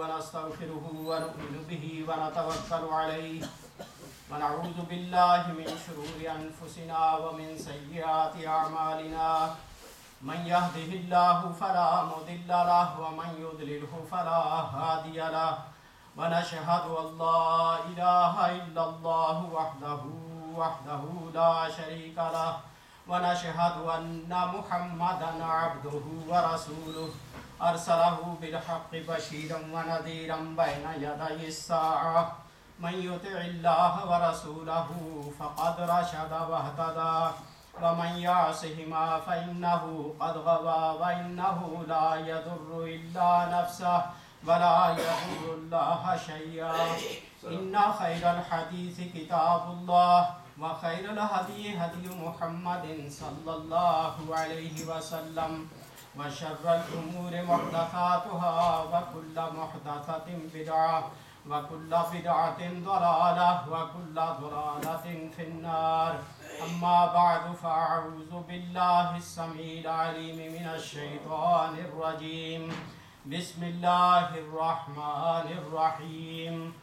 ونستغفره ونؤمن به ونتوكل عليه ونعوذ بالله من شرور أنفسنا ومن سيئات أعمالنا من يهده الله فلا مضل له ومن يضلله فلا هادي له ونشهد أن لا إله إلا الله وحده لا شريك له ونشهد أن محمدا عبده ورسوله أرسله بالحق بشيرا ونذيرا بين يدي الساعة من يطع الله ورسوله فقد رشد واهتدى ومن يعصهما فإنه قد غوى وإنه لا يضر إلا نفسه ولا يضر الله شيئا إن خير الحديث كتاب الله وخير الهدي هدي محمد صلى الله عليه وسلم وشر الأمور محدثاتها وكل محدثة بدعة وكل بدعة ضلالة وكل ضلالة في النار أما بعد فأعوذ بالله السميع العليم من الشيطان الرجيم بسم الله الرحمن الرحيم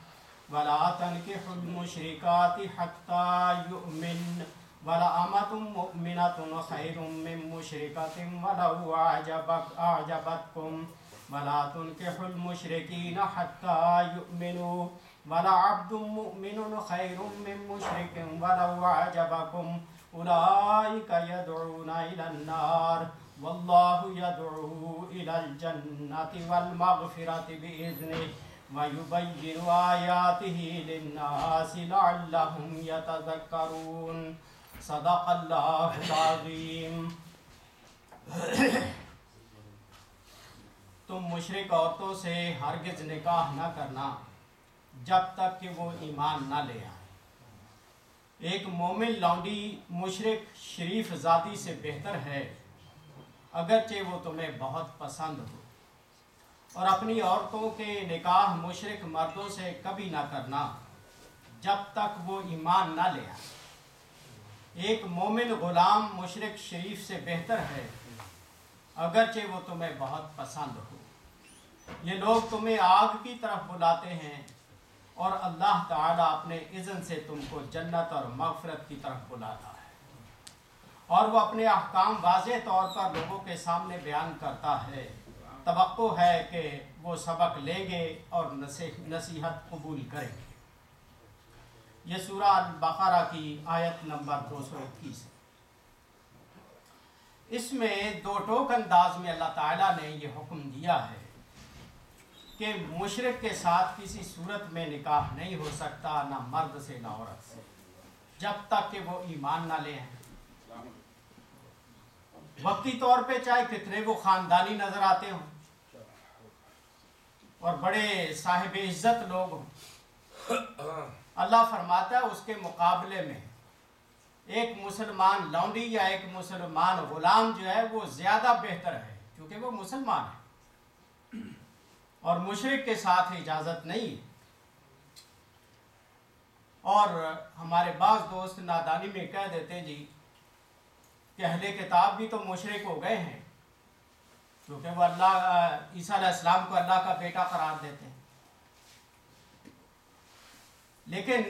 ولا تنكحوا المشركات حتى يؤمن ولأمة مؤمنة خير من مشركة ولو أعجبتكم ولا تنكحوا المشركين حتى يؤمنوا ولعبد مؤمن خير من مشرك ولو أعجبكم أولئك يدعون إلى النار والله يدعو إلى الجنة والمغفرة بإذنه ويبين آياته للناس لعلهم يتذكرون صدق الله العظيم. تم مشرک عورتوں سے ہرگز نکاح نہ کرنا جب تک کہ وہ ایمان نہ لے آئے. ایک مومن لونڈی مشرک شریف ذاتی سے بہتر ہے اگرچہ وہ تمہیں بہت پسند ہو. اور اپنی عورتوں کے نکاح مشرک مردوں سے کبھی نہ کرنا جب تک وہ ایمان نہ لے آئے. ایک مومن غلام مشرک شریف سے بہتر ہے اگرچہ وہ تمہیں بہت پسند ہو. یہ لوگ تمہیں آگ کی طرف بلاتے ہیں اور اللہ تعالیٰ اپنے اذن سے تم کو جنت اور مغفرت کی طرف بلاتا ہے. اور وہ اپنے احکام واضح طور پر لوگوں کے سامنے بیان کرتا ہے. توقع ہے کہ وہ سبق لیں گے اور نصیحت قبول کریں گے. یہ سورہ البقرہ کی آیت نمبر 221 ہے. اس میں دو ٹوک انداز میں اللہ تعالیٰ نے یہ حکم دیا ہے کہ مشرک کے ساتھ کسی صورت میں نکاح نہیں ہو سکتا، نہ مرد سے نہ عورت سے، جب تک کہ وہ ایمان نہ لے آئیں. وقتی طور پہ چاہے کتنے وہ خاندانی نظر آتے ہوں اور بڑے صاحب عزت لوگ ہوں، اللہ فرماتا ہے اس کے مقابلے میں ایک مسلمان لونڈی یا ایک مسلمان غلام جو ہے وہ زیادہ بہتر ہے کیونکہ وہ مسلمان ہے اور مشرک کے ساتھ اجازت نہیں. اور ہمارے بعض دوست نادانی میں کہہ دیتے جی کہ اہل کتاب بھی تو مشرک ہو گئے ہیں کیونکہ وہ عیسیٰ علیہ السلام کو اللہ کا بیٹا قرار دیتے ہیں. لیکن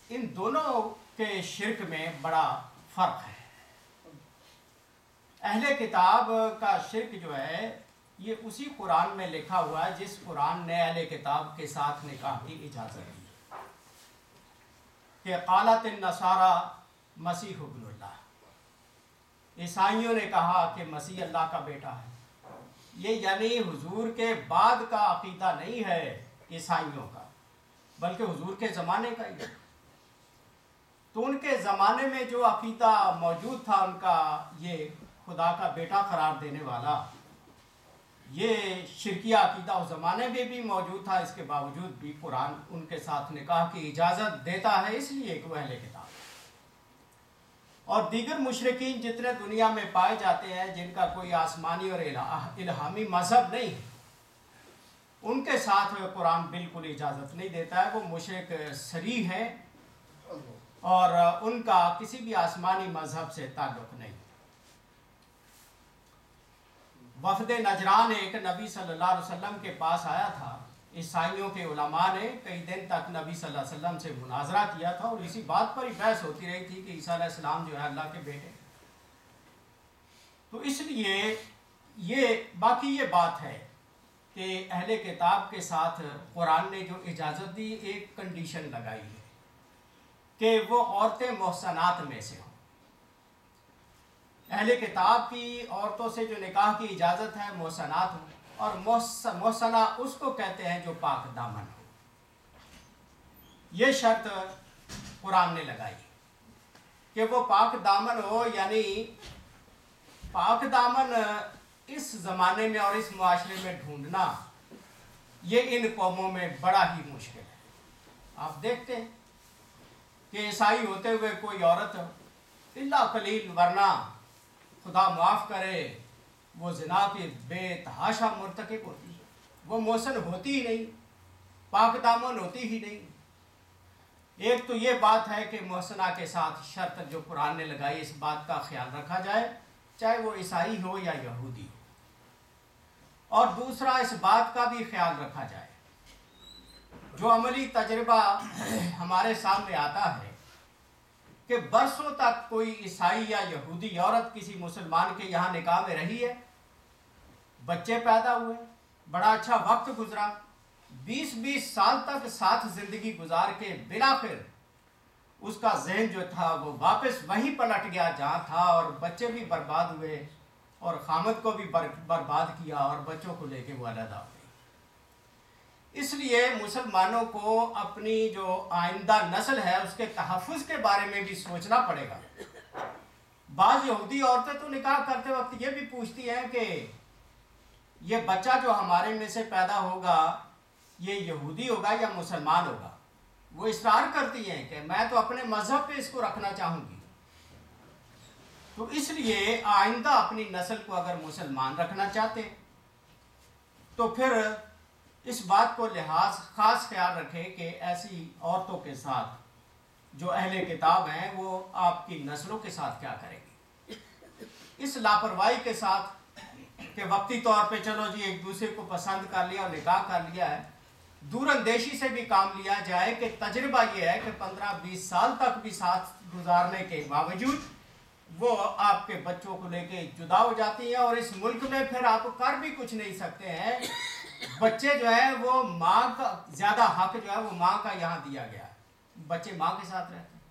ان دونوں کے شرک میں بڑا فرق ہے. اہل کتاب کا شرک جو ہے یہ اسی قرآن میں لکھا ہوا ہے جس قرآن نے اہل کتاب کے ساتھ نکاح کی اجازت دی کہ قالت النصارى مسیح ابن اللہ. عیسائیوں نے کہا کہ مسیح اللہ کا بیٹا ہے. یہ یعنی حضور کے بعد کا عقیدہ نہیں ہے عیسائیوں کا بلکہ حضور کے زمانے کا ہی ہے. تو ان کے زمانے میں جو عقیدہ موجود تھا ان کا یہ خدا کا بیٹا قرار دینے والا، یہ شرکیہ عقیدہ اس زمانے میں بھی موجود تھا. اس کے باوجود بھی قرآن ان کے ساتھ نکاح کی اجازت دیتا ہے اس لیے کہ وہ اہل کتاب. اور دیگر مشرکین جتنے دنیا میں پائے جاتے ہیں جن کا کوئی آسمانی اور الہامی مذہب نہیں ہے، ان کے ساتھ قرآن بالکل اجازت نہیں دیتا ہے. وہ مشرک صریح ہیں اور ان کا کسی بھی آسمانی مذہب سے تعلق نہیں. وفد نجران ایک نبی صلی اللہ علیہ وسلم کے پاس آیا تھا. عیسائیوں کے علماء نے کئی دن تک نبی صلی اللہ علیہ وسلم سے مناظرہ کیا تھا اور اسی بات پر ہی بحث ہوتی رہی تھی کہ عیسیٰ علیہ السلام جو ہے اللہ کے بیٹے. تو اس لیے یہ بات ہے کہ اہل کتاب کے ساتھ قرآن نے جو اجازت دی ایک کنڈیشن لگائی ہے کہ وہ عورتیں محسنات میں سے ہوں. اہل کتاب کی عورتوں سے جو نکاح کی اجازت ہے محسنات ہوں، اور محسنہ اس کو کہتے ہیں جو پاک دامن ہو. یہ شرط قرآن نے لگائی کہ وہ پاک دامن ہو، یعنی پاک دامن اس زمانے میں اور اس معاشرے میں ڈھونڈنا یہ ان قوموں میں بڑا ہی مشکل ہے. آپ دیکھتے ہیں کہ عیسائی ہوتے ہوئے کوئی عورت الا قلیل، ورنہ خدا معاف کرے وہ زنا کی بے تحاشا مرتکب ہوتی ہے، وہ محسن ہوتی ہی نہیں، پاک دامن ہوتی ہی نہیں. ایک تو یہ بات ہے کہ محسنہ کے ساتھ شرط جو قرآن نے لگائی اس بات کا خیال رکھا جائے چاہے وہ عیسائی ہو یا یہودی ہو. اور دوسرا اس بات کا بھی خیال رکھا جائے، جو عملی تجربہ ہمارے سامنے آتا ہے کہ برسوں تک کوئی عیسائی یا یہودی عورت کسی مسلمان کے یہاں نکاح میں رہی ہے، بچے پیدا ہوئے، بڑا اچھا وقت گزرا، 20 سال تک ساتھ زندگی گزار کے بالآخر اس کا ذہن جو تھا وہ واپس وہیں پلٹ گیا جہاں تھا، اور بچے بھی برباد ہوئے اور خامد کو بھی برباد کیا اور بچوں کو لے کے وہ علیحدہ ہو گئی. اس لیے مسلمانوں کو اپنی جو آئندہ نسل ہے اس کے تحفظ کے بارے میں بھی سوچنا پڑے گا. بعض یہودی عورتیں تو نکاح کرتے وقت یہ بھی پوچھتی ہیں کہ یہ بچہ جو ہمارے میں سے پیدا ہوگا یہ یہودی ہوگا یا مسلمان ہوگا. وہ اصرار کرتی ہیں کہ میں تو اپنے مذہب پہ اس کو رکھنا چاہوں گی. تو اس لیے آئندہ اپنی نسل کو اگر مسلمان رکھنا چاہتے تو پھر اس بات کو خاص خیال رکھے کہ ایسی عورتوں کے ساتھ جو اہل کتاب ہیں وہ آپ کی نسلوں کے ساتھ کیا کریں گے. اس لاپرواہی کے ساتھ کہ وقتی طور پہ چلو جی ایک دوسرے کو پسند کر لیا اور نکاح کر لیا ہے، دور اندیشی سے بھی کام لیا جائے کہ تجربہ یہ ہے کہ 15-20 سال تک بھی ساتھ گزارنے کے باوجود وہ آپ کے بچوں کو لے کے جدا ہو جاتی ہیں، اور اس ملک میں پھر آپ کر بھی کچھ نہیں سکتے ہیں. بچے جو ہے وہ ماں کا زیادہ حق جو ہے وہ ماں کا یہاں دیا گیا ہے. بچے ماں کے ساتھ رہتے ہیں،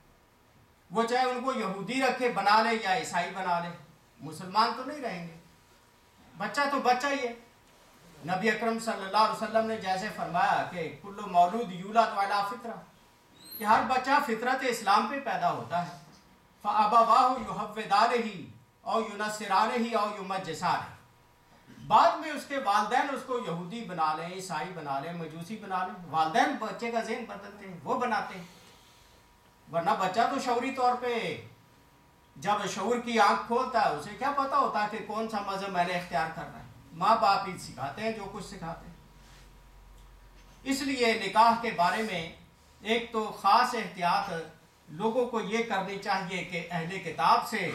وہ چاہے ان کو یہودی رکھے بنا لے یا عیسائی بنا لے، مسلمان تو نہیں رہیں گے. بچہ تو بچہ ہی ہے. نبی اکرم صلی اللہ علیہ وسلم نے جیسے فرمایا کہ کل مولود یولد علی فطرہ، کہ ہر بچہ فطرت اسلام پہ پیدا ہوتا ہے. فَأَبَوَاهُ يُحَوِّدَانِهِ أَوْ يُنَصِّرَانِهِ أَوْ يُمَجِّسَانِهِ، بعد میں اس کے والدین اس کو یہودی بنا لیں، عیسائی بنا لیں، مجوسی بنا لیں. والدین بچے کا ذہن بدلتے ہیں، وہ بناتے ہیں. ورنہ بچہ تو شعوری طور پہ جب شعور کی آنکھ کھولتا ہے اسے کیا پتا ہوتا ہے کہ کون سا مذہب میں نے اختیار کرنا ہے. ماں باپ ہی سکھاتے ہیں جو کچھ سکھاتے ہیں. اس لیے نکاح کے بارے میں ایک تو خاص احتیاط لوگوں کو یہ کرنی چاہیے کہ اہل کتاب سے،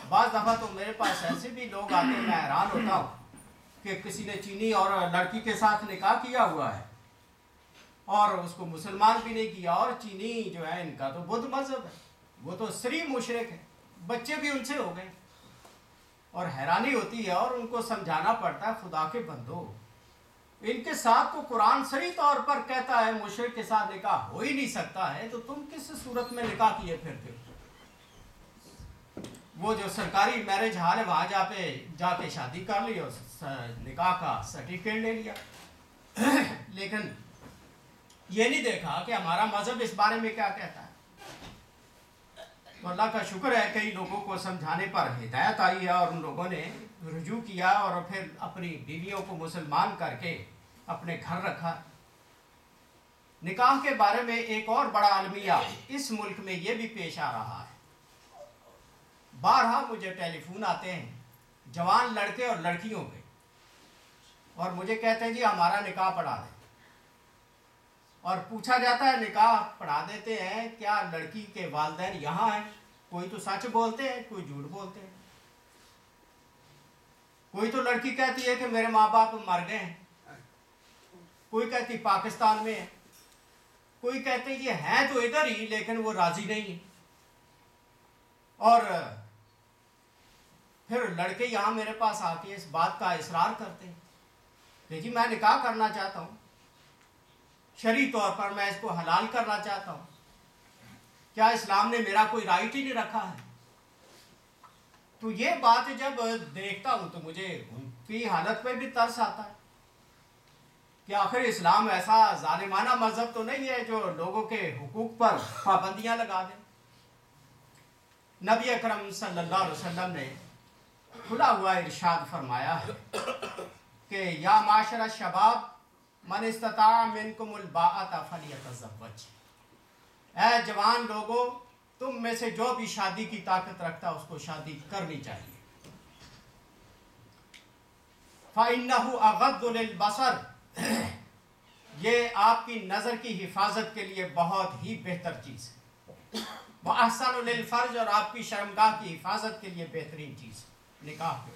بعض دفعہ تو میرے پاس ایسے بھی لوگ آتے ہیں، میں حیران ہوتا ہوں کہ کسی نے چینی اور لڑکی کے ساتھ نکاح کیا ہوا ہے اور اس کو مسلمان بھی نہیں کیا، اور چینی جو ہے ان کا تو بدھ مذہب ہے، وہ تو سری مشرک ہے، بچے بھی ان سے ہو گئے. اور حیرانی ہوتی ہے اور ان کو سمجھانا پڑتا ہے خدا کے بندو، ان کے ساتھ تو قرآن صریح طور پر کہتا ہے مشرک کے ساتھ نکاح ہو ہی نہیں سکتا ہے، تو تم کس صورت میں نکاح کیے پھرتے ہو؟ وہ جو سرکاری میرج ہال ہے وہاں جا کے شادی کر لی اور نکاح کا سرٹیفکیٹ لے لیا، لیکن یہ نہیں دیکھا کہ ہمارا مذہب اس بارے میں کیا کہتا ہے. تو اللہ کا شکر ہے کئی لوگوں کو سمجھانے پر ہدایت آئی ہے اور ان لوگوں نے رجوع کیا اور پھر اپنی بیویوں کو مسلمان کر کے اپنے گھر رکھا. نکاح کے بارے میں ایک اور بڑا المیہ اس ملک میں یہ بھی پیش آ رہا ہے. بارہا مجھے ٹیلی فون آتے ہیں جوان لڑکے اور لڑکیوں کے، اور مجھے کہتے ہیں جی ہمارا نکاح پڑھا دیں، اور پوچھا جاتا ہے نکاح پڑھا دیتے ہیں کیا لڑکی کے والدین یہاں ہیں؟ کوئی تو سچ بولتے ہیں، کوئی جھوٹ بولتے ہیں. کوئی تو لڑکی کہتی ہے کہ میرے ماں باپ مر گئے ہیں، کوئی کہتی پاکستان میں ہے، کوئی کہتے یہ ہیں تو ادھر ہی لیکن وہ راضی نہیں ہے۔ اور پھر لڑکے یہاں میرے پاس آ کے اس بات کا اصرار کرتے ہیں کہ جی میں نکاح کرنا چاہتا ہوں، شرعی طور پر میں اس کو حلال کرنا چاہتا ہوں، کیا اسلام نے میرا کوئی رائٹ ہی نہیں رکھا ہے؟ تو یہ بات جب دیکھتا ہوں تو مجھے ان کی حالت پہ بھی ترس آتا ہے کہ آخر اسلام ایسا ظالمانہ مذہب تو نہیں ہے جو لوگوں کے حقوق پر پابندیاں لگا دیں۔ نبی اکرم صلی اللہ علیہ وسلم نے کھلا ہوا ارشاد فرمایا ہے کہ یا معاشر الشباب من استطاع منکم الباءۃ فلیتزوج، اے جوان لوگوں تم میں سے جو بھی شادی کی طاقت رکھتا اس کو شادی کرنی چاہیے۔ فَإِنَّهُ أَغَضُّ لِلْبَصَرِ، یہ آپ کی نظر کی حفاظت کے لیے بہت ہی بہتر چیز ہے۔ وَأَحْسَنُ لِلْفَرْجِ، اور آپ کی شرمگاہ کی حفاظت کے لیے بہترین چیز ہے نکاح ہے۔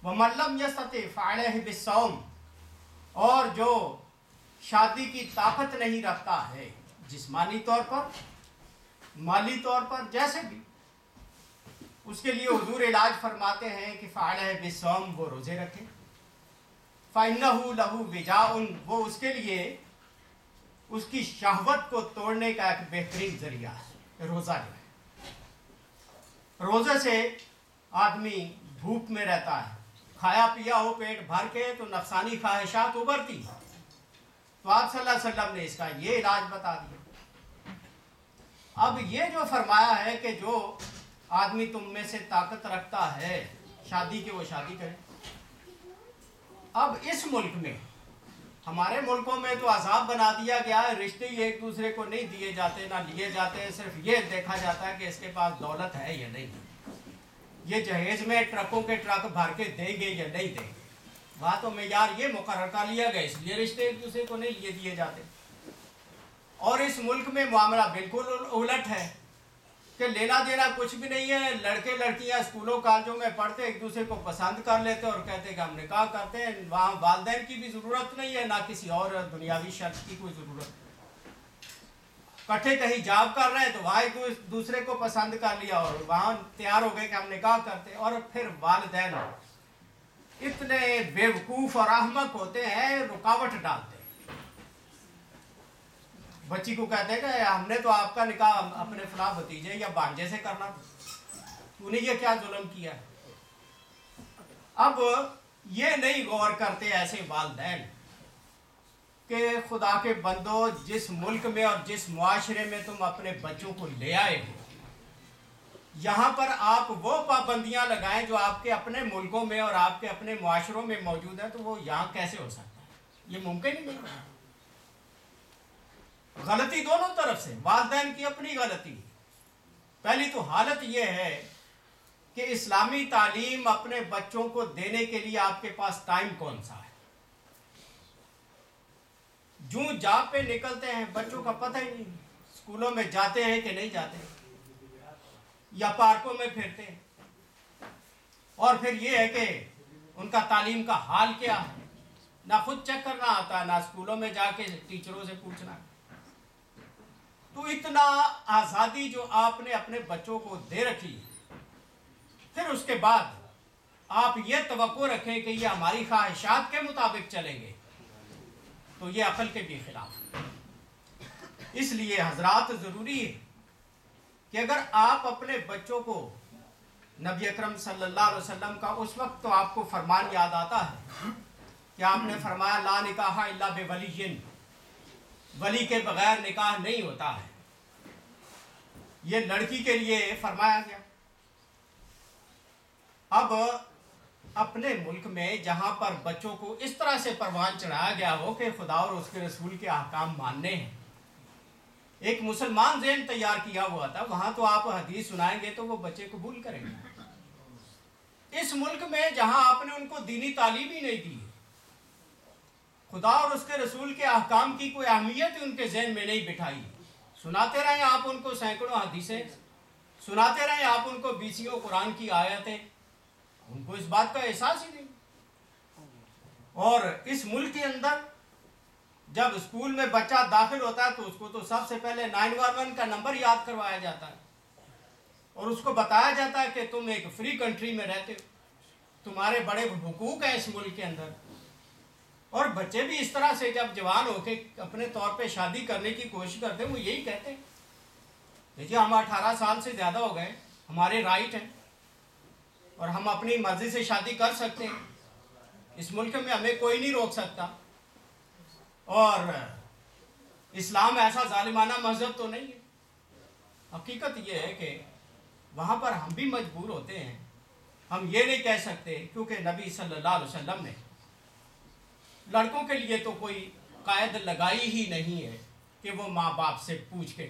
وَمَن لَّمْ يَسْتَطِعْ فَعَلَيْهِ بِالصَّوْمِ، اور جو شادی کی طاقت نہیں رکھتا ہے جسمانی طور پر، مالی طور پر، جیسے بھی، اس کے لیے حضور علاج فرماتے ہیں کہ فَعَلَيْهِ بِالصَّوْمِ، وہ روزے رکھے۔ فَإِنَّهُ لَهُ وِجَاءٌ، وہ اس کے لیے اس کی شہوت کو توڑنے کا ایک بہترین ذریعہ ہے روزہ جو ہے۔ روزے سے آدمی بھوک میں رہتا ہے، کھایا پیا ہو پیٹ بھر کے تو نفسانی خواہشات ابھرتی، تو آپ صلی اللہ علیہ وسلم نے اس کا یہ علاج بتا دیا۔ اب یہ جو فرمایا ہے کہ جو آدمی تم میں سے طاقت رکھتا ہے شادی کے وہ شادی کرے۔ اب اس ملک میں، ہمارے ملکوں میں تو عذاب بنا دیا گیا ہے، رشتے ہی ایک دوسرے کو نہیں دیے جاتے نہ لیے جاتے ہیں، صرف یہ دیکھا جاتا ہے کہ اس کے پاس دولت ہے یا نہیں، یہ جہیز میں ٹرکوں کے ٹرک بھر کے دیں گے یا نہیں دیں گے۔ باتوں میں یار یہ مقرر کر لیا گیا اس لیے رشتے ایک دوسرے کو نہیں لیے دیے جاتے۔ اور اس ملک میں معاملہ بالکل الٹ ہے کہ لینا دینا کچھ بھی نہیں ہے، لڑکے لڑکیاں اسکولوں کالجوں میں پڑھتے ایک دوسرے کو پسند کر لیتے اور کہتے کہ ہم نکاح کرتے ہیں، وہاں والدین کی بھی ضرورت نہیں ہے نہ کسی اور دنیاوی شرط کی کوئی ضرورت۔ کٹھے کہیں جاب کر رہے ہیں تو وہاں ایک دوسرے کو پسند کر لیا اور وہاں تیار ہو گئے کہ ہم نکاح کرتے ہیں۔ اور پھر والدین اتنے بیوقوف اور احمق ہوتے ہیں، رکاوٹ ڈالتے ہیں، بچی کو کہتے ہیں کہ ہم نے تو آپ کا نکاح اپنے فلاں بھتیجے یا بھانجے سے کرنا تھا، تو نے یہ کیا ظلم کیا ہے۔ اب یہ نہیں غور کرتے ایسے والدین کہ خدا کے بندو، جس ملک میں اور جس معاشرے میں تم اپنے بچوں کو لے آئے ہو، یہاں پر آپ وہ پابندیاں لگائیں جو آپ کے اپنے ملکوں میں اور آپ کے اپنے معاشروں میں موجود ہیں، تو وہ یہاں کیسے ہو سکتا ہے؟ یہ ممکن ہی نہیں۔ غلطی دونوں طرف سے، والدین کی اپنی غلطی۔ پہلی تو حالت یہ ہے کہ اسلامی تعلیم اپنے بچوں کو دینے کے لیے آپ کے پاس ٹائم کون سا ہے؟ جوں جاب پہ نکلتے ہیں بچوں کا پتہ ہی نہیں، اسکولوں میں جاتے ہیں کہ نہیں جاتے، یا پارکوں میں پھرتے ہیں، اور پھر یہ ہے کہ ان کا تعلیم کا حال کیا ہے، نہ خود چیک کرنا آتا ہے نہ اسکولوں میں جا کے ٹیچروں سے پوچھنا۔ تو اتنا آزادی جو آپ نے اپنے بچوں کو دے رکھی، پھر اس کے بعد آپ یہ توقع رکھیں کہ یہ ہماری خواہشات کے مطابق چلیں گے، تو یہ عقل کے بھی خلاف ہے۔ اس لیے حضرات ضروری ہے کہ اگر آپ اپنے بچوں کو، نبی اکرم صلی اللہ علیہ وسلم کا اس وقت تو آپ کو فرمان یاد آتا ہے کہ آپ نے فرمایا لا نکاح الا بولی، ولی کے بغیر نکاح نہیں ہوتا ہے، یہ لڑکی کے لیے فرمایا گیا۔ اب اپنے ملک میں جہاں پر بچوں کو اس طرح سے پروان چڑھایا گیا ہو کہ خدا اور اس کے رسول کے احکام ماننے ہیں، ایک مسلمان ذہن تیار کیا ہوا تھا، وہاں تو آپ حدیث سنائیں گے تو وہ بچے قبول کریں گے۔ اس ملک میں جہاں آپ نے ان کو دینی تعلیم ہی نہیں دی، خدا اور اس کے رسول کے احکام کی کوئی اہمیت ان کے ذہن میں نہیں بٹھائی، سناتے رہے آپ ان کو سینکڑوں حدیثیں، سناتے رہے آپ ان کو بیسیوں قرآن کی آیتیں، ان کو اس بات کا احساس ہی نہیں۔ اور اس ملک کے اندر جب اسکول میں بچہ داخل ہوتا ہے تو اس کو تو سب سے پہلے 911 کا نمبر یاد کروایا جاتا ہے اور اس کو بتایا جاتا ہے کہ تم ایک فری کنٹری میں رہتے ہو, تمہارے بڑے حقوق ہیں اس ملک کے اندر. اور بچے بھی اس طرح سے جب جوان ہو کے اپنے طور پہ شادی کرنے کی کوشش کرتے ہیں وہ یہی کہتے ہیں دیکھیے ہم 18 سال سے زیادہ ہو گئے, ہمارے رائٹ ہیں اور ہم اپنی مرضی سے شادی کر سکتے ہیں, اس ملک میں ہمیں کوئی نہیں روک سکتا. اور اسلام ایسا ظالمانہ مذہب تو نہیں ہے. حقیقت یہ ہے کہ وہاں پر ہم بھی مجبور ہوتے ہیں. ہم یہ نہیں کہہ سکتے کیونکہ نبی صلی اللہ علیہ وسلم نے لڑکوں کے لیے تو کوئی قائد لگائی ہی نہیں ہے کہ وہ ماں باپ سے پوچھ کے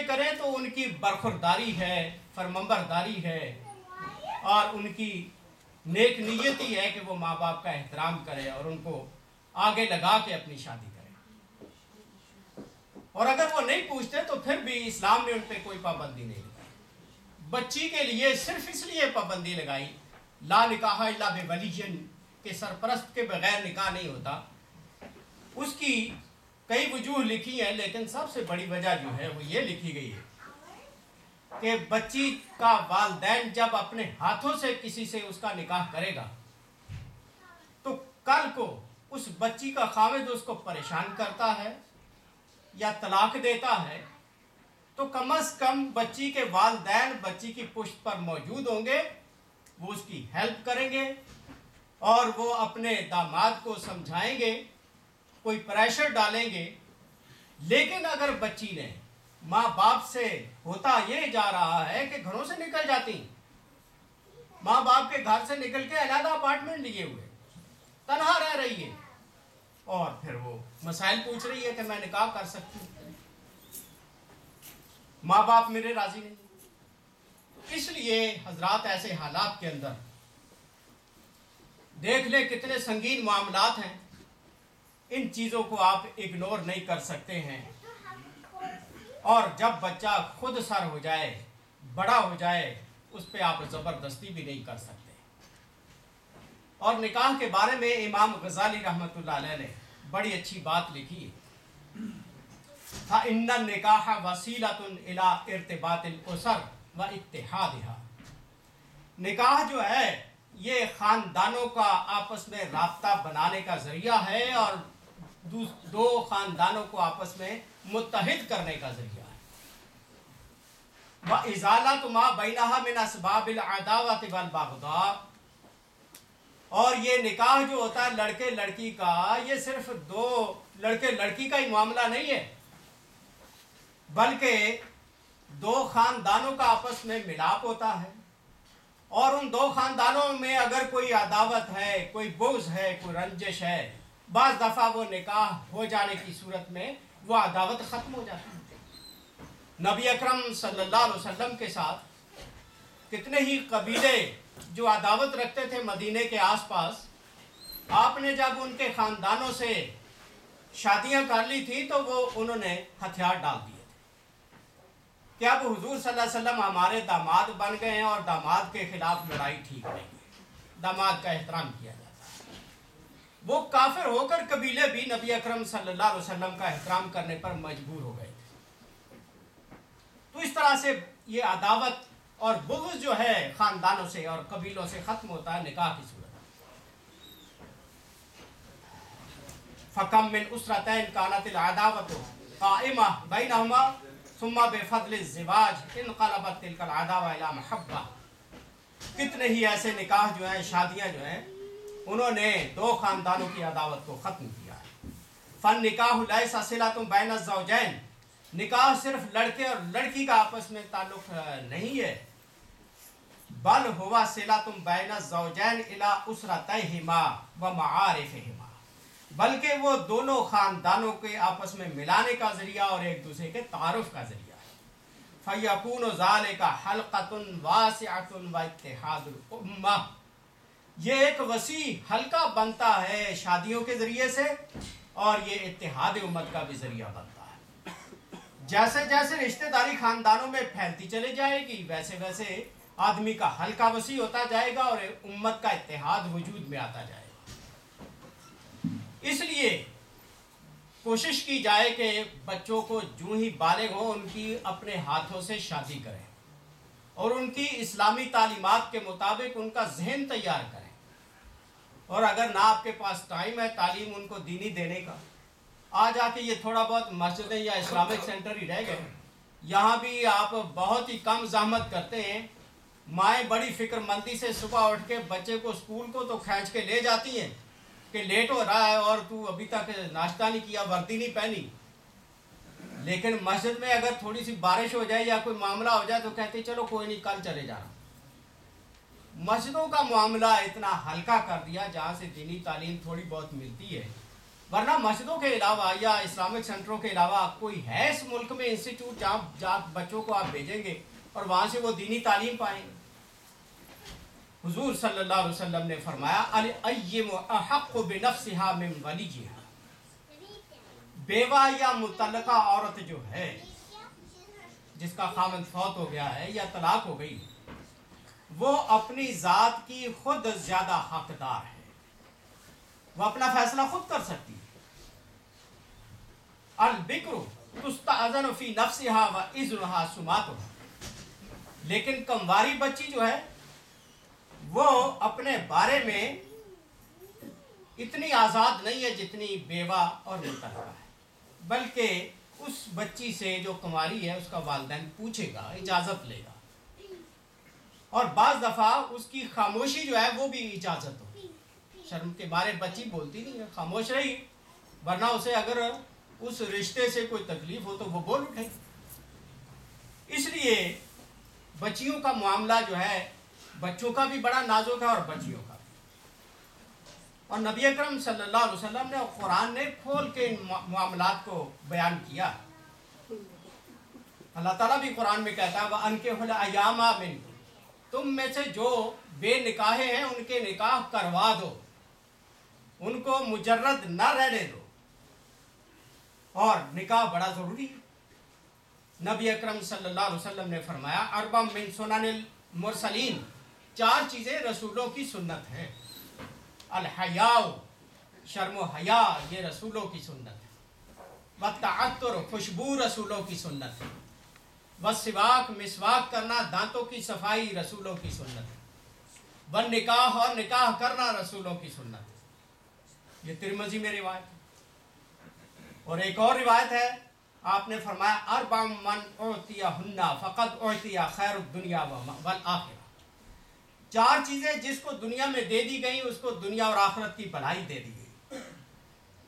کریں تو ان کی برخورداری ہے, فرمانبرداری ہے اور ان کی نیک نیتی ہے کہ وہ ماں باپ کا احترام کرے اور ان کو آگے لگا کے اپنی شادی کرے. اور اگر وہ نہیں پوچھتے تو پھر بھی اسلام نے ان پہ کوئی پابندی نہیں لگائی. بچی کے لیے صرف اس لیے پابندی لگائی لا نکاح الا بولی, کہ سرپرست کے بغیر نکاح نہیں ہوتا. اس کی کئی وجوہ لکھی ہیں لیکن سب سے بڑی وجہ جو ہے وہ یہ لکھی گئی ہے کہ بچی کا والدین جب اپنے ہاتھوں سے کسی سے اس کا نکاح کرے گا تو کل کو اس بچی کا خاوند اس کو پریشان کرتا ہے یا طلاق دیتا ہے تو کم از کم بچی کے والدین بچی کی پشت پر موجود ہوں گے, وہ اس کی ہیلپ کریں گے اور وہ اپنے داماد کو سمجھائیں گے, کوئی پریشر ڈالیں گے. لیکن اگر بچی نے ماں باپ سے ہوتا یہ جا رہا ہے کہ گھروں سے نکل جاتی, ماں باپ کے گھر سے نکل کے علیحدہ اپارٹمنٹ لیے ہوئے تنہا رہ رہی ہے اور پھر وہ مسائل پوچھ رہی ہے کہ میں نکاح کر سکتی ہوں, ماں باپ میرے راضی نہیں. اس لیے حضرات ایسے حالات کے اندر دیکھ لیں کتنے سنگین معاملات ہیں, ان چیزوں کو آپ اگنور نہیں کر سکتے ہیں. اور جب بچہ خود سر ہو جائے, بڑا ہو جائے, اس پہ آپ زبردستی بھی نہیں کر سکتے. اور نکاح کے بارے میں امام غزالی رحمۃ اللہ علیہ نے بڑی اچھی بات لکھی ہے. فَإِنَّ النِّكَاحَ وَسِيلَةٌ إِلَىٰ ارْتِبَاطِ الْأُسَرِ وَإِتِّحَادِهَا. نکاح جو ہے یہ خاندانوں کا آپس میں رابطہ بنانے کا ذریعہ ہے اور دو خاندانوں کو آپس میں متحد کرنے کا ذریعہ ہے. وَإِزَالَةُ مَا بَيْنَهَا مِنْ أَسْبَابِ الْعَدَاوَةِ وَالْبَغْضَاءِ. اور یہ نکاح جو ہوتا ہے لڑکے لڑکی کا, یہ صرف دو لڑکے لڑکی کا ہی معاملہ نہیں ہے بلکہ دو خاندانوں کا آپس میں ملاپ ہوتا ہے. اور ان دو خاندانوں میں اگر کوئی عداوت ہے, کوئی بغض ہے, کوئی رنجش ہے, بعض دفعہ وہ نکاح ہو جانے کی صورت میں وہ عداوت ختم ہو جاتی ہے. نبی اکرم صلی اللہ علیہ وسلم کے ساتھ کتنے ہی قبیلے جو عداوت رکھتے تھے مدینے کے آس پاس, آپ نے جب ان کے خاندانوں سے شادیاں کر لی تھی تو وہ انہوں نے ہتھیار ڈال دیے تھے کہ اب حضور صلی اللہ علیہ وسلم ہمارے داماد بن گئے ہیں اور داماد کے خلاف لڑائی ٹھیک نہیں ہے, داماد کا احترام کیا جاتا ہے. وہ کافر ہو کر قبیلے بھی نبی اکرم صلی اللہ علیہ وسلم کا احترام کرنے پر مجبور ہو گئے تھے. تو اس طرح سے یہ عداوت اور بغض جو ہے خاندانوں سے اور قبیلوں سے ختم ہوتا ہے نکاح کی صورت. فَكَمْ مِنْ أُسْرَتَيْنِ كَانَتِ الْعَدَاوَةُ قَائِمَةً بَيْنَهُمَا ثُمَّ بِفَضْلِ الزِّوَاجِ انقلبت تِلْكَ الْعَدَاوَةُ إِلَىٰ مَحَبَّةٍ. کتنے ہی ایسے نکاح جو ہیں, شادیاں جو ہیں, انہوں نے دو خاندانوں کی عداوت کو ختم کیا ہے. فَالنِّكَاحُ لَيْسَ صِلَةٌ بَيْنَ الزَّوْجَيْنِ. نکاح صرف لڑکے اور لڑکی کا آپس میں تعلق نہیں ہے, بل ہوا صِلَةٌ بَيْنَ الزَّوْجَيْنِ إِلَىٰ أُسْرَتَيْهِمَا وَمَعَارِفِهِمَا. بلکہ وہ دونوں خاندانوں کے آپس میں ملانے کا ذریعہ اور ایک دوسرے کے تعارف کا ذریعہ ہے. فَيَكُونُ ذَلِكَ حَلْقَةٌ وَاسِعَةٌ وَاتِّحَادُ الْأُمَّةِ. یہ ایک وسیع حلقہ بنتا ہے شادیوں کے ذریعے سے اور یہ اتحاد امت کا بھی ذریعہ بنتا ہے. جیسے جیسے رشتہ داری خاندانوں میں پھیلتی چلی جائے گی ویسے ویسے آدمی کا حلقہ وسیع ہوتا جائے گا اور امت کا اتحاد وجود میں آتا جائے گا. اس لیے کوشش کی جائے کہ بچوں کو جو ہی بالغ ہو ان کی اپنے ہاتھوں سے شادی کریں اور ان کی اسلامی تعلیمات کے مطابق ان کا ذہن تیار کریں، اور اگر نہ آپ کے پاس ٹائم ہے تعلیم ان کو دینی دینے کا، آج آ کے یہ تھوڑا بہت مسجدیں یا اسلامک سینٹر ہی رہ گئے، یہاں بھی آپ بہت ہی کم زحمت کرتے ہیں، مائیں بڑی فکر مندی سے صبح اٹھ کے بچے کو اسکول کو تو کھینچ کے لے جاتی ہیں کہ لیٹ ہو رہا ہے اور تو ابھی تک ناشتہ نہیں کیا، وردی نہیں پہنی، لیکن مسجد میں اگر تھوڑی سی بارش ہو جائے یا کوئی معاملہ ہو جائے تو کہتے چلو کوئی نہیں کل چلے جانا۔ مسجدوں کا معاملہ اتنا ہلکا کر دیا جہاں سے دینی تعلیم تھوڑی بہت ملتی ہے، ورنہ مسجدوں کے علاوہ یا اسلامک سینٹروں کے علاوہ کوئی ہے اس ملک میں انسٹیٹیوٹ جہاں بچوں کو آپ بھیجیں گے اور وہاں سے وہ دینی تعلیم پائیں گے؟ حضور صلی اللہ علیہ وسلم نے فرمایا الایّم احق بنفسها من ولیها، بیوہ یا مطلقہ عورت جو ہے جس کا خامند فوت ہو گیا ہے یا طلاق ہو گئی، وہ اپنی ذات کی خود زیادہ حقدار ہے، وہ اپنا فیصلہ خود کر سکتی ہے۔ البکر تستأذن فی نفسها واذنها سماتها، لیکن کمواری بچی جو ہے وہ اپنے بارے میں اتنی آزاد نہیں ہے جتنی بیوہ اور مطلقہ ہے، بلکہ اس بچی سے جو کنواری ہے اس کا والدین پوچھے گا، اجازت لے گا، اور بعض دفعہ اس کی خاموشی جو ہے وہ بھی اجازت ہو، شرم کے بارے بچی بولتی نہیں ہے، خاموش رہی، ورنہ اسے اگر اس رشتے سے کوئی تکلیف ہو تو وہ بول اٹھے۔ اس لیے بچیوں کا معاملہ جو ہے بچوں کا بھی بڑا نازک ہے اور بچیوں کا بھی، اور نبی اکرم صلی اللہ علیہ وسلم نے قرآن نے کھول کے ان معاملات کو بیان کیا۔ اللہ تعالیٰ بھی قرآن میں کہتا ہے وَأَنكِحُوا الْأَيَامَ مِنكُمْ، تم میں سے جو بے نکاحے ہیں ان کے نکاح کروا دو، ان کو مجرد نہ رہنے دو، اور نکاح بڑا ضروری ہے۔ نبی اکرم صلی اللہ علیہ وسلم نے فرمایا اربع من سنن المرسلین، 4 چیزیں رسولوں کی سنت ہیں۔ الحیاء، شرم و حیا یہ رسولوں کی سنت ہے، والتعطر، خوشبو رسولوں کی سنت ہے، والسواک، مسواک کرنا، دانتوں کی صفائی رسولوں کی سنت ہے، والنکاح، اور نکاح کرنا رسولوں کی سنت ہے۔ یہ ترمذی میں روایت ہے، اور ایک اور روایت ہے آپ نے فرمایا اربع من اعطیہن فقد اعطی خیر الدنیا والآخرہ، 4 چیزیں جس کو دنیا میں دے دی گئی اس کو دنیا اور آخرت کی بھلائی دے دی گئی۔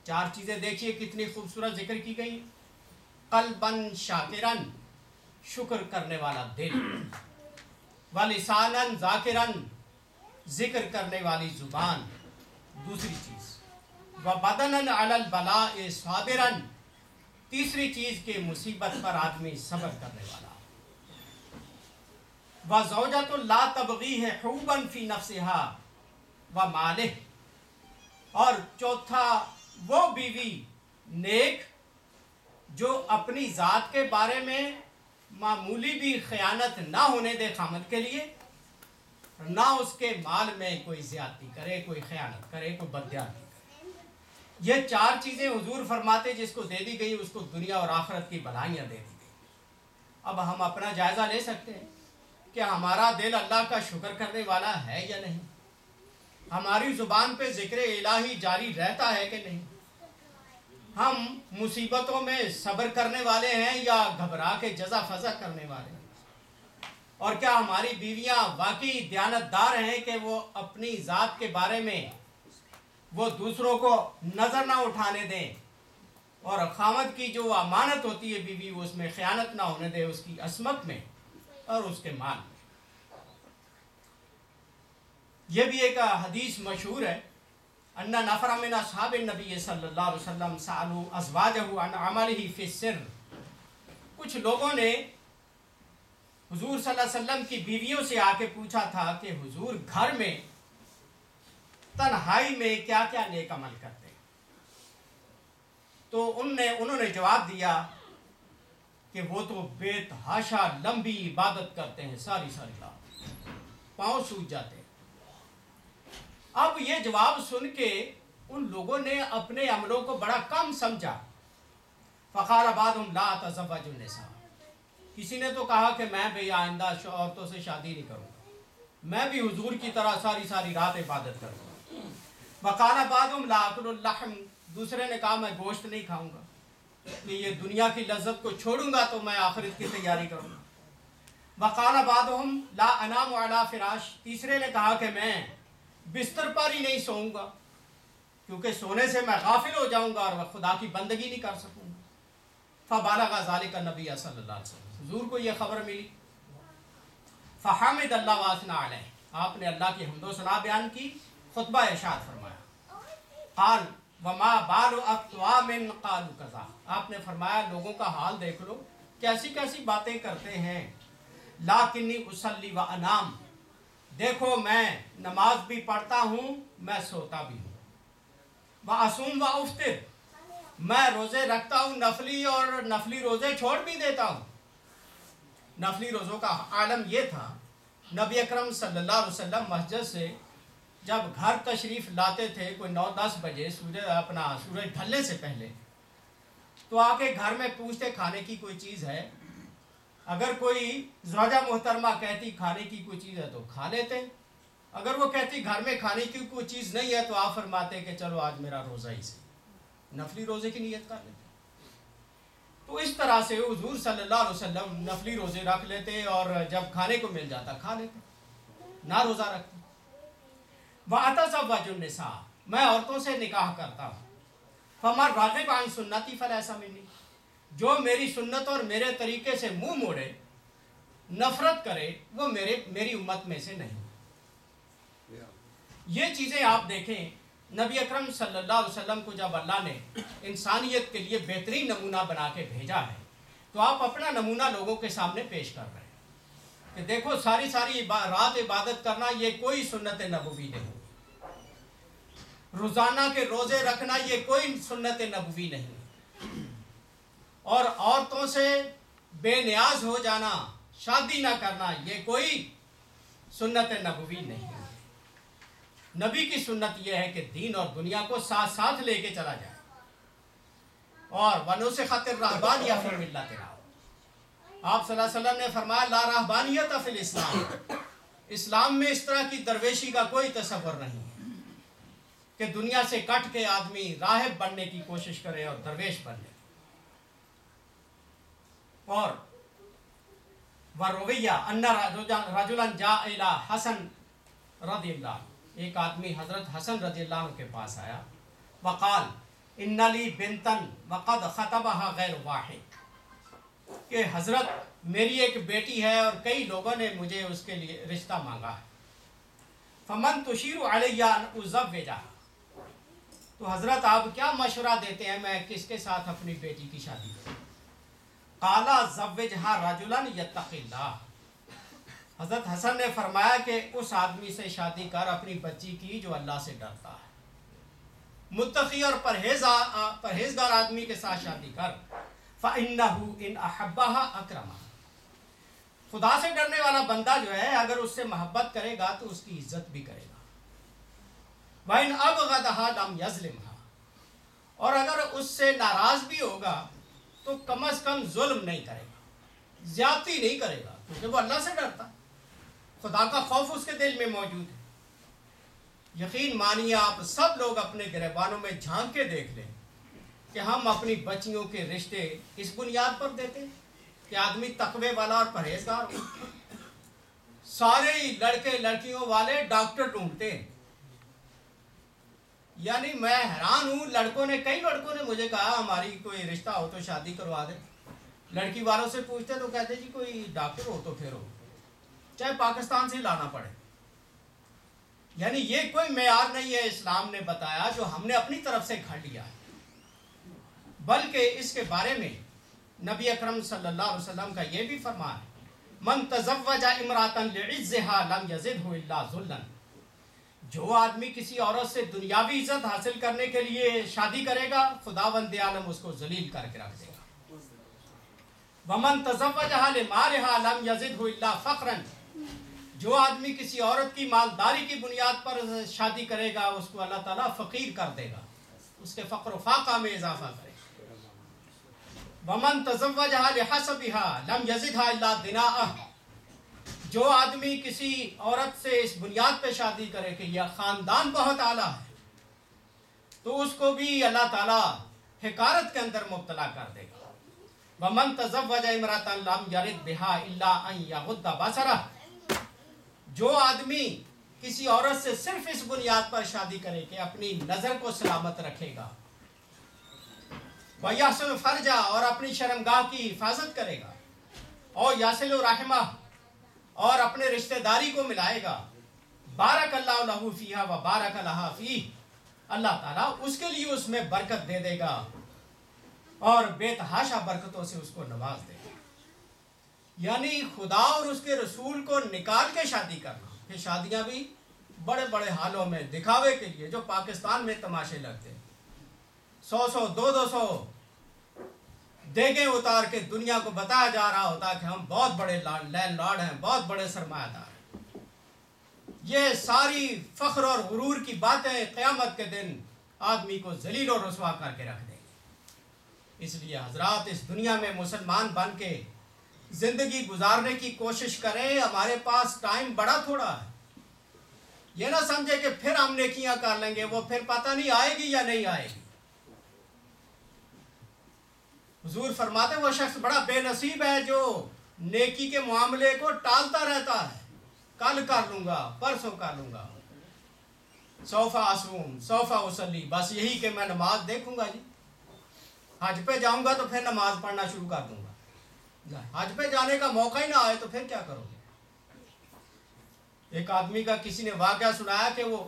4 چیزیں دیکھیے کتنی خوبصورت ذکر کی گئی، قلباً شاکراً، شکر کرنے والا دل، ولساناً ذاکراً، ذکر کرنے والی زبان، دوسری چیز، وبدناً علی البلاء صابراً، تیسری چیز کہ مصیبت پر آدمی صبر کرنے والا، وزوجۃ لا تبغیہ حوباً فی نفسہا ومالہ، اور چوتھا وہ بیوی نیک جو اپنی ذات کے بارے میں معمولی بھی خیانت نہ ہونے دے خامد کے لیے، نہ اس کے مال میں کوئی زیادتی کرے، کوئی خیانت کرے، کوئی بدیانتی کرے۔ یہ 4 چیزیں حضور فرماتے جس کو دے دی گئی اس کو دنیا اور آخرت کی بھلائیاں دے دی گئی۔ اب ہم اپنا جائزہ لے سکتے ہیں کہ ہمارا دل اللہ کا شکر کرنے والا ہے یا نہیں، ہماری زبان پہ ذکر الہی جاری رہتا ہے کہ نہیں، ہم مصیبتوں میں صبر کرنے والے ہیں یا گھبرا کے جزا فضا کرنے والے ہیں، اور کیا ہماری بیویاں واقعی دیانتدار ہیں کہ وہ اپنی ذات کے بارے میں وہ دوسروں کو نظر نہ اٹھانے دیں، اور خامد کی جو امانت ہوتی ہے بیوی وہ اس میں خیانت نہ ہونے دے، اس کی عصمت میں اور اس کے مال میں۔ یہ بھی ایک حدیث مشہور ہے ان نفر من اصحاب النبی صلی اللہ علیہ وسلم سألوا ازواجہ عن عملہ فی السر، کچھ لوگوں نے حضور صلی اللہ علیہ وسلم کی بیویوں سے آ کے پوچھا تھا کہ حضور گھر میں تنہائی میں کیا کیا نیک عمل کرتے ہیں، تو انہوں نے جواب دیا کہ وہ تو بے تحاشا لمبی عبادت کرتے ہیں، ساری رات پاؤں سوج جاتے ہیں۔ اب یہ جواب سن کے ان لوگوں نے اپنے عملوں کو بڑا کم سمجھا. فقال بعضهم لا تزوج النساء. کسی نے تو کہا کہ میں بھی آئندہ عورتوں سے شادی نہیں کروں گا, میں بھی حضور کی طرح ساری رات عبادت کروں گا. وقال بعضهم لا اكل اللحم. دوسرے نے کہا میں گوشت نہیں کھاؤں گا, کہ یہ دنیا کی لذت کو چھوڑوں گا تو میں آخرت کی تیاری کروں گا. وقال بعضهم لا انام على فراش. تیسرے نے کہا کہ میں بستر پر ہی نہیں سوؤں گا, کیونکہ سونے سے میں غافل ہو جاؤں گا اور خدا کی بندگی نہیں کر سکوں گا. فبلغ ذلك النبی صلی اللہ علیہ وسلم. حضور کو یہ خبر ملی. فحمد اللہ واثنا علیہ. آپ نے اللہ کی حمد و ثنا بیان کی, خطبہ ارشاد فرمایا. قال وما بال اقوام قالوا كذا. آپ نے فرمایا لوگوں کا حال دیکھ لو, کیسی کیسی باتیں کرتے ہیں. لاکنی اصلی و انام. دیکھو میں نماز بھی پڑھتا ہوں, میں سوتا بھی ہوں. وَأَصُومُ وَأُفْطِرُ. میں روزے رکھتا ہوں نفلی, اور نفلی روزے چھوڑ بھی دیتا ہوں. نفلی روزوں کا عالم یہ تھا, نبی اکرم صلی اللہ علیہ وسلم مسجد سے جب گھر تشریف لاتے تھے کوئی 9-10 بجے سورج ڈھلنے سے پہلے, تو آ کے گھر میں پوچھتے کھانے کی کوئی چیز ہے. اگر کوئی زوجہ محترمہ کہتی کھانے کی کوئی چیز ہے تو کھا لیتے, اگر وہ کہتی گھر میں کھانے کی کوئی چیز نہیں ہے تو آپ فرماتے کہ چلو آج میرا روزہ ہی سے, نفلی روزے کی نیت کر لیتے. تو اس طرح سے حضور صلی اللہ علیہ وسلم نفلی روزے رکھ لیتے, اور جب کھانے کو مل جاتا کھا لیتے, نہ روزہ رکھتے. وَأَتَزَوَّجُ النِّسَاءَ. میں عورتوں سے نکاح کرتا ہوں. فَمَن رَغِبَ عَن سُنَّتِي فَلَيْسَ مِنِّي. جو میری سنت اور میرے طریقے سے منہ موڑے, نفرت کرے, وہ میری امت میں سے نہیں. یہ چیزیں آپ دیکھیں, نبی اکرم صلی اللہ علیہ وسلم کو جب اللہ نے انسانیت کے لیے بہترین نمونہ بنا کے بھیجا ہے, تو آپ اپنا نمونہ لوگوں کے سامنے پیش کر رہے ہیں کہ دیکھو ساری رات عبادت کرنا یہ کوئی سنت نبوی نہیں, روزانہ کے روزے رکھنا یہ کوئی سنت نبوی نہیں, اور عورتوں سے بے نیاز ہو جانا, شادی نہ کرنا, یہ کوئی سنت نبوی نہیں. نبی کی سنت یہ ہے کہ دین اور دنیا کو ساتھ ساتھ لے کے چلا جائے. اور وَنُسِخَتِ الرَّهْبَانِيَّةُ فِي مِلَّتِنَا. آپ صلی اللہ علیہ وسلم نے فرمایا لا رہبانیت فی الاسلام. اسلام میں اس طرح کی درویشی کا کوئی تصور نہیں ہے کہ دنیا سے کٹ کے آدمی راہب بننے کی کوشش کرے اور درویش بننے. اور وَرُوِيَّ أَنَّ رَجُلًا جَاءَ إِلَى حسن رضی اللہ عنہ. ایک آدمی حضرت حسن رضی اللہ عنہ کے پاس آیا. وقال ان لی بنتن وقد خطبها غیر واحد. کہ حضرت میری ایک بیٹی ہے اور کئی لوگوں نے مجھے اس کے لیے رشتہ مانگا ہے. فمن تشیر علی ان ازوجها. تو حضرت آپ کیا مشورہ دیتے ہیں میں کس کے ساتھ اپنی بیٹی کی شادی کروں؟ قال زوجها رجلا یتقی اللہ. حضرت حسن نے فرمایا کہ اس آدمی سے شادی کر اپنی بچی کی جو اللہ سے ڈرتا ہے, متقی اور پرہیزگار آدمی کے ساتھ شادی کر. فَإِنَّهُ إِنْ أَحَبَّهَا أَكْرَمَهَا. خدا سے ڈرنے والا بندہ جو ہے اگر اس سے محبت کرے گا تو اس کی عزت بھی کرے گا. وَإِنْ أَبْغَضَهَا لَمْ يَظْلِمْهَا. اور اگر اس سے ناراض بھی ہوگا تو کم از کم ظلم نہیں کرے گا, زیادتی نہیں کرے گا, کیونکہ وہ اللہ سے ڈرتا ہے, خدا کا خوف اس کے دل میں موجود ہے. یقین مانیے آپ سب لوگ اپنے گریبانوں میں جھانک کے دیکھ لیں کہ ہم اپنی بچیوں کے رشتے اس بنیاد پر دیتے ہیں کہ آدمی تقوی والا اور پرہیزگار ہو. سارے ہی لڑکے لڑکیوں والے ڈاکٹر ڈھونڈتے ہیں. یعنی میں حیران ہوں, کئی لڑکوں نے مجھے کہا ہماری کوئی رشتہ ہو تو شادی کروا دے. لڑکی والوں سے پوچھتے تو کہتے جی کوئی ڈاکٹر ہو تو پھر ہو, چاہے پاکستان سے لانا پڑے. یعنی یہ کوئی معیار نہیں ہے اسلام نے بتایا جو ہم نے اپنی طرف سے گھڑ لیا ہے, بلکہ اس کے بارے میں نبی اکرم صلی اللہ علیہ وسلم کا یہ بھی فرمان ہے من تزوج امرأة لعزها لم يزده الا ذلا. جو آدمی کسی عورت سے دنیاوی عزت حاصل کرنے کے لیے شادی کرے گا خداوند عالم اس کو ذلیل کر کے رکھ دے گا. ومن تزوجها لمالها لم يزده الا فقرا. جو آدمی کسی عورت کی مالداری کی بنیاد پر شادی کرے گا اس کو اللہ تعالیٰ فقیر کر دے گا، اس کے فقر و فاقہ میں اضافہ کرے گا۔ وَمَن تَزَوَّجَهَا لِحَسَبِهَا لَمْ يَزِدْهَا إِلَّا دِنَاءً، جو آدمی کسی عورت سے اس بنیاد پہ شادی کرے کہ یہ خاندان بہت اعلیٰ ہے، تو اس کو بھی اللہ تعالیٰ حقارت کے اندر مبتلا کر دے گا۔ وَمَن تَزَوَّجَ امْرَأَةً لَمْ يَرِدْ بِهَا إِلَّا أَن يَغُضَّ بَصَرَهُ، جو آدمی کسی عورت سے صرف اس بنیاد پر شادی کرے کہ اپنی نظر کو سلامت رکھے گا، وَيَحْسُنُ فَرْجَهَا، اور اپنی شرمگاہ کی حفاظت کرے گا، اور یَصِلُ رَحِمَهُ، اور اپنے رشتہ داری کو ملائے گا، بارک اللہ لہ فیہا وبارک لہا فیہ، اللہ تعالیٰ اس کے لیے اس میں برکت دے دے گا اور بے تحاشا برکتوں سے اس کو نواز دے گا۔ یعنی خدا اور اس کے رسول کو نکال کے شادی کرنا، کہ شادیاں بھی بڑے بڑے حالوں میں دکھاوے کے لیے، جو پاکستان میں تماشے لگتے ہیں، 100 200 دیگیں اتار کے دنیا کو بتایا جا رہا ہوتا کہ ہم بہت بڑے لینڈ لارڈ ہیں، بہت بڑے سرمایہ دار ہیں۔ یہ ساری فخر اور غرور کی باتیں قیامت کے دن آدمی کو ذلیل و رسوا کر کے رکھ دیں گے۔ اس لیے حضرات، اس دنیا میں مسلمان بن کے زندگی گزارنے کی کوشش کریں۔ ہمارے پاس ٹائم بڑا تھوڑا ہے، یہ نہ سمجھے کہ پھر ہم نیکیاں کر لیں گے، وہ پھر پتہ نہیں آئے گی یا نہیں آئے گی۔ حضور فرماتے وہ شخص بڑا بے نصیب ہے جو نیکی کے معاملے کو ٹالتا رہتا ہے، کل کر لوں گا، پرسوں کر لوں گا، سوف اصوم سوف اصلی، بس یہی کہ میں نماز دیکھوں گا، جی حج پہ جاؤں گا تو پھر نماز پڑھنا شروع کر دوں گا، حج پہ جانے کا موقع ہی نہ آئے تو پھر کیا کرو گے؟ ایک آدمی کا کسی نے واقعہ سنایا کہ وہ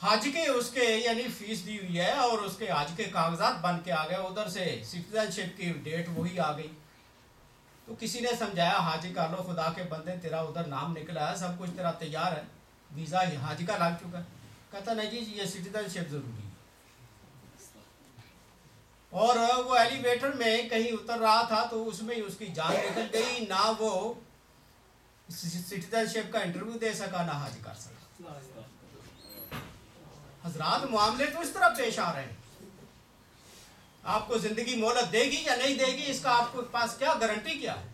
حج کے اس کے یعنی فیس دی ہوئی ہے اور اس کے حج کے کاغذات بن کے آ گئے، ادھر سے سٹیزن شپ کی ڈیٹ وہی آ گئی، تو کسی نے سمجھایا حج کر لو خدا کے بندے، تیرا ادھر نام نکلا ہے، سب کچھ تیرا تیار ہے، ویزا حج کا لگ چکا ہے۔ کہتا نہیں جی یہ سٹیزن شپ ضروری ہے۔ اور وہ ایلیویٹر میں کہیں اتر رہا تھا تو اس میں اس کی جان نکل گئی، نہ وہ سٹیزن شپ کا انٹرویو دے سکا نہ حج کر سکا۔ حضرات معاملے تو اس طرح پیش آ رہے ہیں، آپ کو زندگی مہلت دے گی یا نہیں دے گی اس کا آپ کے پاس کیا گارنٹی کیا ہے؟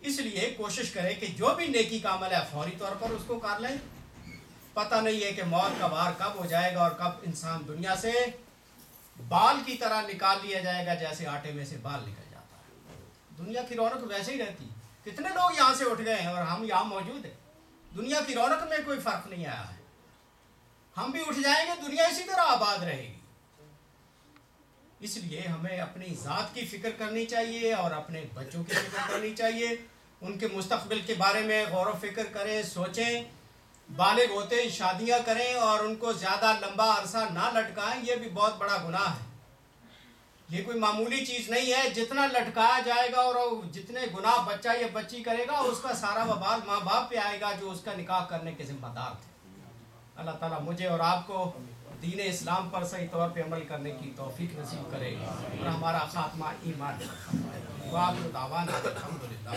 اس لیے کوشش کریں کہ جو بھی نیکی کا عمل ہے فوری طور پر اس کو کر لیں، پتہ نہیں ہے کہ موت کا وار کب ہو جائے گا اور کب انسان دنیا سے بال کی طرح نکال لیا جائے گا، جیسے آٹے میں سے بال نکل جاتا ہے۔ دنیا کی رونق ویسے ہی رہتی ہے، کتنے لوگ یہاں سے اٹھ گئے ہیں اور ہم یہاں موجود ہیں، دنیا کی رونق میں کوئی فرق نہیں آیا ہے، ہم بھی اٹھ جائیں گے، دنیا اسی طرح آباد رہے گی۔ اس لیے ہمیں اپنی ذات کی فکر کرنی چاہیے اور اپنے بچوں کی فکر کرنی چاہیے، ان کے مستقبل کے بارے میں غور و فکر کریں، سوچیں، بالغ ہوتے شادیاں کریں اور ان کو زیادہ لمبا عرصہ نہ لٹکائیں، یہ بھی بہت بڑا گناہ ہے۔ یہ کوئی معمولی چیز نہیں ہے، جتنا لٹکایا جائے گا اور جتنے گناہ بچہ یا بچی کرے گا اس کا سارا وبال ماں باپ پہ آئے گا جو اس کا نکاح کرنے کے ذمہ دار تھے۔ اللہ تعالیٰ مجھے اور آپ کو دین اسلام پر صحیح طور پہ عمل کرنے کی توفیق نصیب کرے اور ہمارا خاتمہ ایمان۔ وآخر دعوانا الحمدللہ۔